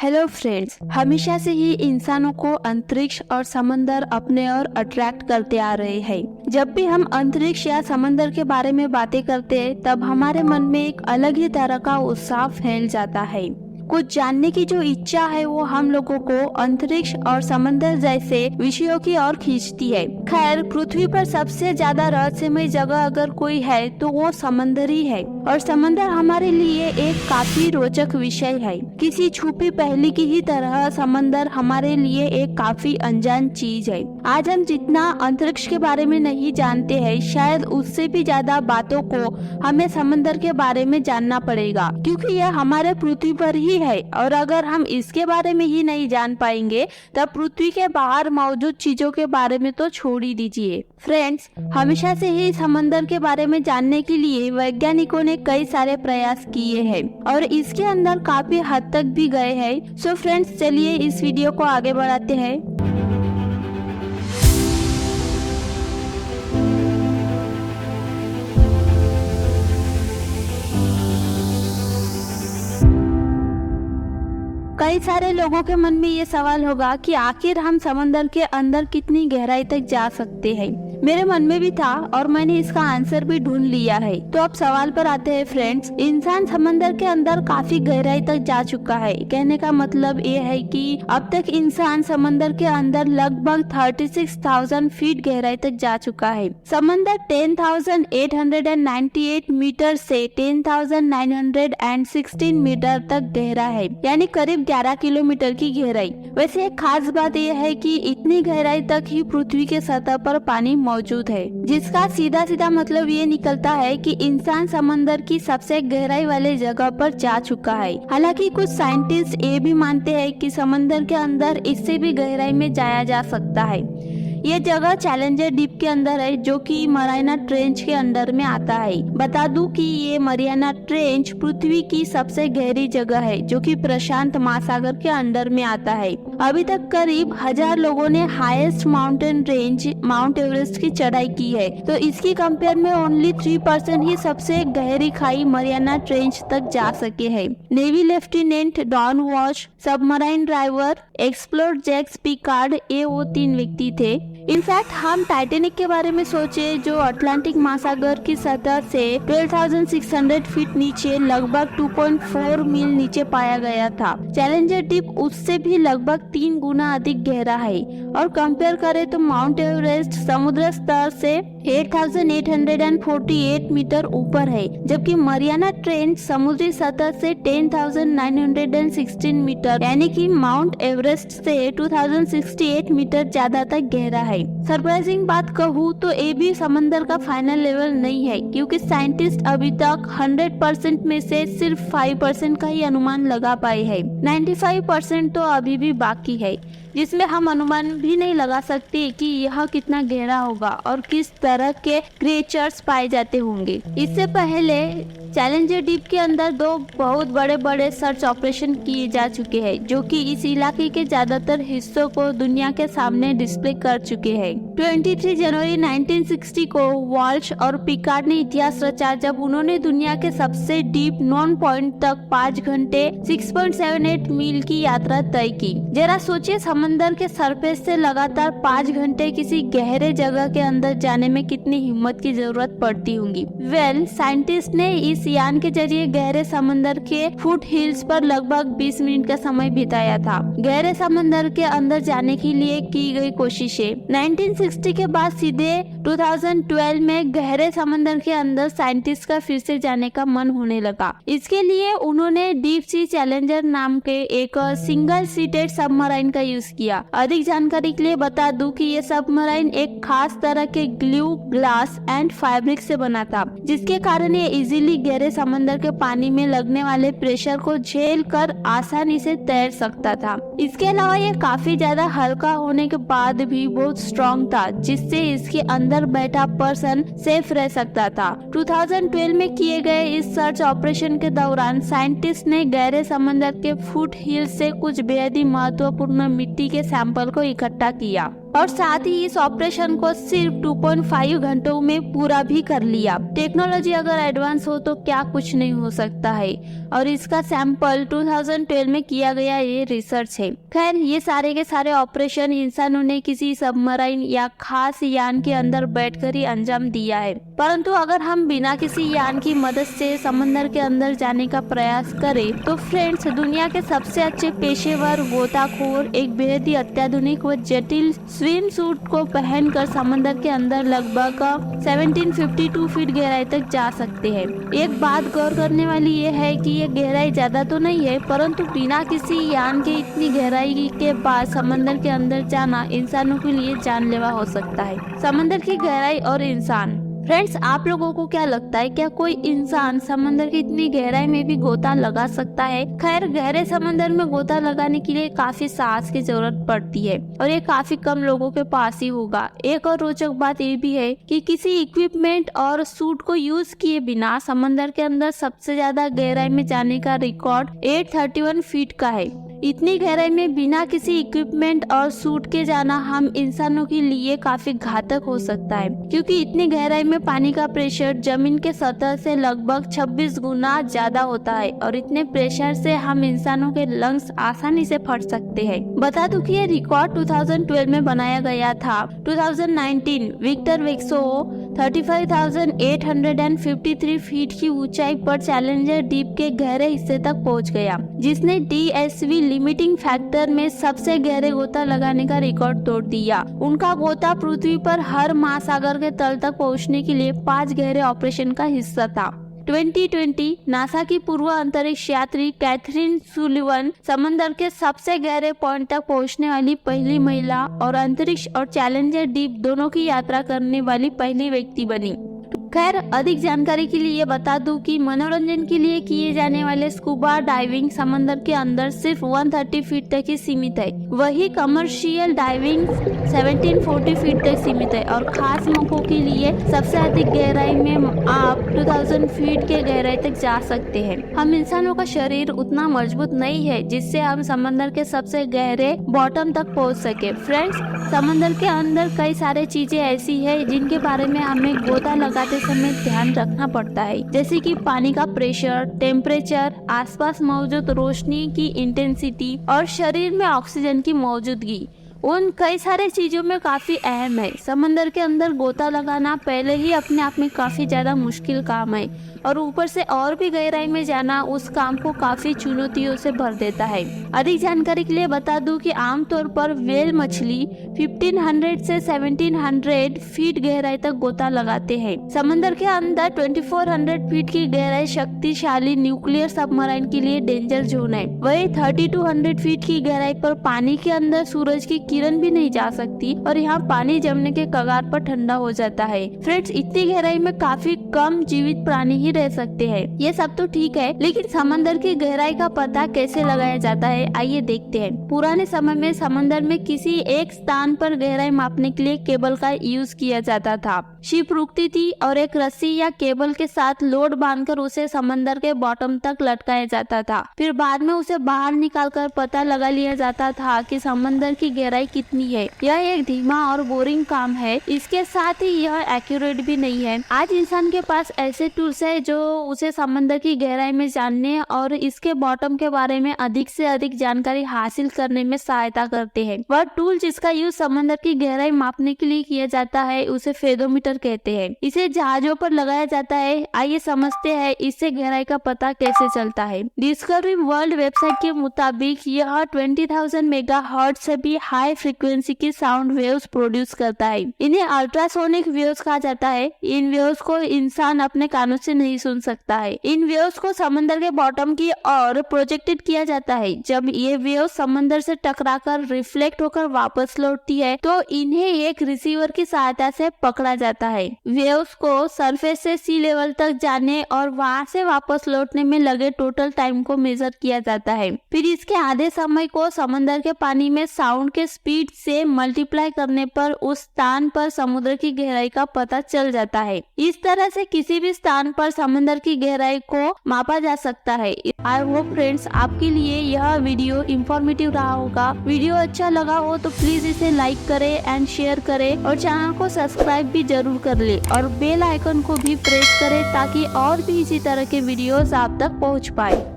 Hello friends, हमेशा से ही इंसानों को अंतरिक्ष और समंदर अपने ओर अट्रैक्ट करते आ रहे हैं। जब भी हम अंतरिक्ष या समंदर के बारे में बातें करते हैं, तब हमारे मन में एक अलग ही तरह का उत्साह फैल जाता है। कुछ जानने की जो इच्छा है वो हम लोगों को अंतरिक्ष और समंदर जैसे विषयों की ओर खींचती है। खैर, पृथ्वी पर सबसे ज्यादा रहस्यमय जगह अगर कोई है तो वो समंदर ही है, और समंदर हमारे लिए एक काफी रोचक विषय है। किसी छुपी पहेली की ही तरह समंदर हमारे लिए एक काफी अनजान चीज है। आज हम जितना अंतरिक्ष के बारे में नहीं जानते हैं, शायद उससे भी ज्यादा बातों को हमें समंदर के बारे में जानना पड़ेगा, क्योंकि यह हमारे पृथ्वी पर ही है। और अगर हम इसके बारे में ही नहीं जान पाएंगे, तब पृथ्वी के बाहर मौजूद चीजों के बारे में तो छोड़ ही दीजिए। फ्रेंड्स, हमेशा से ही समंदर के बारे में जानने के लिए वैज्ञानिकों ने कई सारे प्रयास किए हैं और इसके अंदर काफी हद तक भी गए हैं। सो फ्रेंड्स, चलिए इस वीडियो को आगे बढ़ाते हैं। कई सारे लोगों के मन में ये सवाल होगा कि आखिर हम समंदर के अंदर कितनी गहराई तक जा सकते हैं। मेरे मन में भी था और मैंने इसका आंसर भी ढूंढ लिया है। तो अब सवाल पर आते हैं फ्रेंड्स। इंसान समंदर के अंदर काफी गहराई तक जा चुका है। कहने का मतलब ये है कि अब तक इंसान समंदर के अंदर लगभग 36,000 फीट गहराई तक जा चुका है। समंदर 10,898 मीटर से 10,916 मीटर तक गहरा है, यानी करीब 11 किलोमीटर की गहराई। वैसे एक खास बात यह है कि इतनी गहराई तक ही पृथ्वी के सतह पर पानी मौजूद है, जिसका सीधा सीधा मतलब ये निकलता है कि इंसान समंदर की सबसे गहराई वाले जगह पर जा चुका है। हालांकि कुछ साइंटिस्ट ये भी मानते हैं कि समंदर के अंदर इससे भी गहराई में जाया जा सकता है। ये जगह चैलेंजर डीप के अंदर है, जो कि मरियाना ट्रेंच के अंडर में आता है। बता दूं कि ये मरियाना ट्रेंच पृथ्वी की सबसे गहरी जगह है, जो कि प्रशांत महासागर के अंडर में आता है। अभी तक करीब 1000 लोगों ने highest mountain range mount Everest की चढ़ाई की है, तो इसकी कंपेयर में ओनली 3% ही सबसे गहरी खाई मरियाना ट्रेंच तक जा सके हैं। Navy lieutenant Don Walsh, submarine driver explorer Jacques Piccard, ये वो 3 व्यक्ति थे। इनफैक्ट हम टाइटैनिक के बारे में सोचे, जो अटलांटिक महासागर की सतह से 12,600 फीट नीचे लगभग 2.4 मील नीचे पाया गया था। चैलेंजर डीप उससे भी लगभग 3 गुना अधिक गहरा है, और कंपेयर करें तो माउंट एवरेस्ट समुद्र स्तर से 8,848 मीटर ऊपर है, जबकि मरियाना ट्रेंच समुद्री सतह से 10,916 मीटर यानी कि माउंट एवरेस्ट से 2,068 मीटर ज्यादा तक गहरा है। सरप्राइजिंग बात कहूँ तो ये भी समंदर का फाइनल लेवल नहीं है, क्योंकि साइंटिस्ट अभी तक 100% में से सिर्फ 5% का ही अनुमान लगा पाए हैं। 95% तो अभी भी बाकी है, जिसमें हम अनुमान भी नहीं लगा सकते कि यह कितना गहरा होगा और किस तरह के क्रिएचर्स पाए जाते होंगे। इससे पहले चैलेंजर डीप के अंदर 2 बहुत बड़े बड़े सर्च ऑपरेशन किए जा चुके हैं, जो कि इस इलाके के ज्यादातर हिस्सों को दुनिया के सामने डिस्प्ले कर चुके हैं। 23 जनवरी 1960 को वॉल्श और पिकार्ड ने इतिहास रचा, जब उन्होंने दुनिया के सबसे डीप नॉन पॉइंट तक 5 घंटे 6.78 मील की यात्रा तय की। जरा सोचिए, समंदर के सरफेस से लगातार 5 घंटे किसी गहरे जगह के अंदर जाने में कितनी हिम्मत की जरूरत पड़ती होगी। साइंटिस्ट ने इस यान के जरिए गहरे समंदर के फुट हिल्स पर लगभग 20 मिनट का समय बिताया था। गहरे समंदर के अंदर जाने के लिए की गई कोशिशें 1960 के बाद सीधे 2012 में गहरे समंदर के अंदर साइंटिस्ट का फिर से जाने का मन होने लगा। इसके लिए उन्होंने डीप सी चैलेंजर नाम के एक सिंगल सीटेड सबमराइन का यूज किया। अधिक जानकारी के लिए बता दूं कि ये सबमराइन एक खास तरह के ग्लू, ग्लास एंड फैब्रिक से बना था, जिसके कारण ये इजीली गहरे समंदर के पानी में लगने वाले प्रेशर को झेल कर आसानी से तैर सकता था। इसके अलावा ये काफी ज्यादा हल्का होने के बाद भी बहुत स्ट्रॉन्ग था, जिससे इसके अंदर बैठा पर्सन सेफ रह सकता था। 2012 में किए गए इस सर्च ऑपरेशन के दौरान साइंटिस्ट ने गहरे समंदर के फुट हिल्स से कुछ बेहद ही महत्वपूर्ण मिट्टी के सैंपल को इकट्ठा किया। और साथ ही इस ऑपरेशन को सिर्फ 2.5 घंटों में पूरा भी कर लिया। टेक्नोलॉजी अगर एडवांस हो तो क्या कुछ नहीं हो सकता है। और इसका सैंपल 2012 में किया गया ये रिसर्च है। खैर, ये सारे के सारे ऑपरेशन इंसानों ने किसी सबमरीन या खास यान के अंदर बैठकर ही अंजाम दिया है। परंतु अगर हम बिना किसी यान की मदद से समंदर के अंदर जाने का प्रयास करें तो फ्रेंड्स, दुनिया के सबसे अच्छे पेशेवर गोताखोर एक बेहद ही अत्याधुनिक व जटिल स्विम सूट को पहनकर समंदर के अंदर लगभग 1752 फीट गहराई तक जा सकते हैं। एक बात गौर करने वाली ये है कि ये गहराई ज्यादा तो नहीं है, परंतु बिना किसी यान के इतनी गहराई के बाद समंदर के अंदर जाना इंसानों के लिए जानलेवा हो सकता है। समंदर की गहराई और इंसान। फ्रेंड्स, आप लोगों को क्या लगता है, क्या कोई इंसान समंदर की इतनी गहराई में भी गोता लगा सकता है? खैर, गहरे समंदर में गोता लगाने के लिए काफी साहस की जरूरत पड़ती है और ये काफी कम लोगों के पास ही होगा। एक और रोचक बात ये भी है कि किसी इक्विपमेंट और सूट को यूज किए बिना समंदर के अंदर सबसे ज्यादा गहराई में जाने का रिकॉर्ड 831 फीट का है। इतनी गहराई में बिना किसी इक्विपमेंट और सूट के जाना हम इंसानों के लिए काफी घातक हो सकता है, क्योंकि इतनी गहराई में पानी का प्रेशर जमीन के सतह से लगभग 26 गुना ज्यादा होता है और इतने प्रेशर से हम इंसानों के लंग्स आसानी से फट सकते हैं। बता दूं कि ये रिकॉर्ड 2012 में बनाया गया था। 2019 विक्टर वेक्सो 35,853 फीट की ऊंचाई पर चैलेंजर डीप के गहरे हिस्से तक पहुंच गया, जिसने DSV लिमिटिंग फैक्टर में सबसे गहरे गोता लगाने का रिकॉर्ड तोड़ दिया। उनका गोता पृथ्वी पर हर महासागर के तल तक पहुंचने के लिए 5 गहरे ऑपरेशन का हिस्सा था। 2020 नासा की पूर्व अंतरिक्ष यात्री कैथरीन सुलिवन समंदर के सबसे गहरे पॉइंट तक पहुंचने वाली पहली महिला और अंतरिक्ष और चैलेंजर डीप दोनों की यात्रा करने वाली पहली व्यक्ति बनी। खैर, अधिक जानकारी के लिए बता दूं कि मनोरंजन के लिए किए जाने वाले स्कूबा डाइविंग समंदर के अंदर सिर्फ 130 फीट तक ही सीमित है, वही कमर्शियल डाइविंग 1740 फीट तक सीमित है और खास मौकों के लिए सबसे अधिक गहराई में आप 2000 फीट के गहराई तक जा सकते हैं। हम इंसानों का शरीर उतना मजबूत नहीं है जिससे हम समंदर के सबसे गहरे बॉटम तक पहुंच सके। फ्रेंड्स, समंदर के अंदर कई सारे चीजें ऐसी है जिनके बारे में हमें गोता लगाते समय ध्यान रखना पड़ता है, जैसे कि पानी का प्रेशर, टेम्परेचर, आसपास मौजूद रोशनी की इंटेंसिटी और शरीर में ऑक्सीजन की मौजूदगी। उन कई सारे चीजों में काफी अहम है। समंदर के अंदर गोता लगाना पहले ही अपने आप में काफी ज्यादा मुश्किल काम है और ऊपर से और भी गहराई में जाना उस काम को काफी चुनौतियों से भर देता है। अधिक जानकारी के लिए बता दूं कि आमतौर पर व्हेल मछली 1500 से 1700 फीट गहराई तक गोता लगाते हैं। समंदर के अंदर 2400 फीट की गहराई शक्तिशाली न्यूक्लियर सबमरीन के लिए डेंजर जोन है। वही 3200 फीट की गहराई पर पानी के अंदर सूरज की किरण भी नहीं जा सकती और यहाँ पानी जमने के कगार पर ठंडा हो जाता है। फ्रेंड्स, इतनी गहराई में काफी कम जीवित प्राणी ही रह सकते हैं। ये सब तो ठीक है, लेकिन समंदर की गहराई का पता कैसे लगाया जाता है, आइए देखते हैं। पुराने समय में समंदर में किसी एक स्थान पर गहराई मापने के लिए केबल का यूज किया जाता था। शिप रुकती थी और एक रस्सी या केबल के साथ लोड बांधकर उसे समंदर के बॉटम तक लटकाया जाता था। फिर बाद में उसे बाहर निकालकर पता लगा लिया जाता था कि समंदर की गहराई कितनी है। यह एक धीमा और बोरिंग काम है, इसके साथ ही यह एक्यूरेट भी नहीं है। आज इंसान के पास ऐसे टूल्स है जो उसे समंदर की गहराई में जानने और इसके बॉटम के बारे में अधिक से अधिक जानकारी हासिल करने में सहायता करते हैं। वह टूल जिसका यूज समंदर की गहराई मापने के लिए किया जाता है उसे फेदोमीटर कहते हैं। इसे जहाजों पर लगाया जाता है। आइए समझते हैं इससे गहराई का पता कैसे चलता है। डिस्कवरी वर्ल्ड वेबसाइट के मुताबिक यह 20,000 मेगाहर्ट्ज से भी हाई फ्रीक्वेंसी की साउंड वेव्स प्रोड्यूस करता है। इन्हें अल्ट्रासोनिक वेव्स कहा जाता है। इन वेव्स को इंसान अपने कानों से नहीं सुन सकता है। इन वेव्स को समंदर के बॉटम की ओर प्रोजेक्टेड किया जाता है। जब ये वेव समंदर से टकराकर रिफ्लेक्ट होकर वापस लौटती है तो इन्हें एक रिसीवर की सहायता से पकड़ा जाता है। वेव्स को सरफेस से सी लेवल तक जाने और वहां से वापस लौटने में लगे टोटल टाइम को मेजर किया जाता है। फिर इसके आधे समय को समंदर के पानी में साउंड के स्पीड से मल्टीप्लाई करने पर उस स्थान पर समुद्र की गहराई का पता चल जाता है। इस तरह से किसी भी स्थान पर समुद्र की गहराई को मापा जा सकता है। आई होप फ्रेंड्स आपके लिए यह वीडियो इंफॉर्मेटिव रहा होगा। वीडियो अच्छा लगा हो तो प्लीज इसे लाइक करें एंड शेयर करें और चैनल को सब्सक्राइब भी जरूर कर ले और बेल आइकन को भी प्रेस करें ताकि और भी इसी तरह के वीडियोस आप तक पहुंच पाए।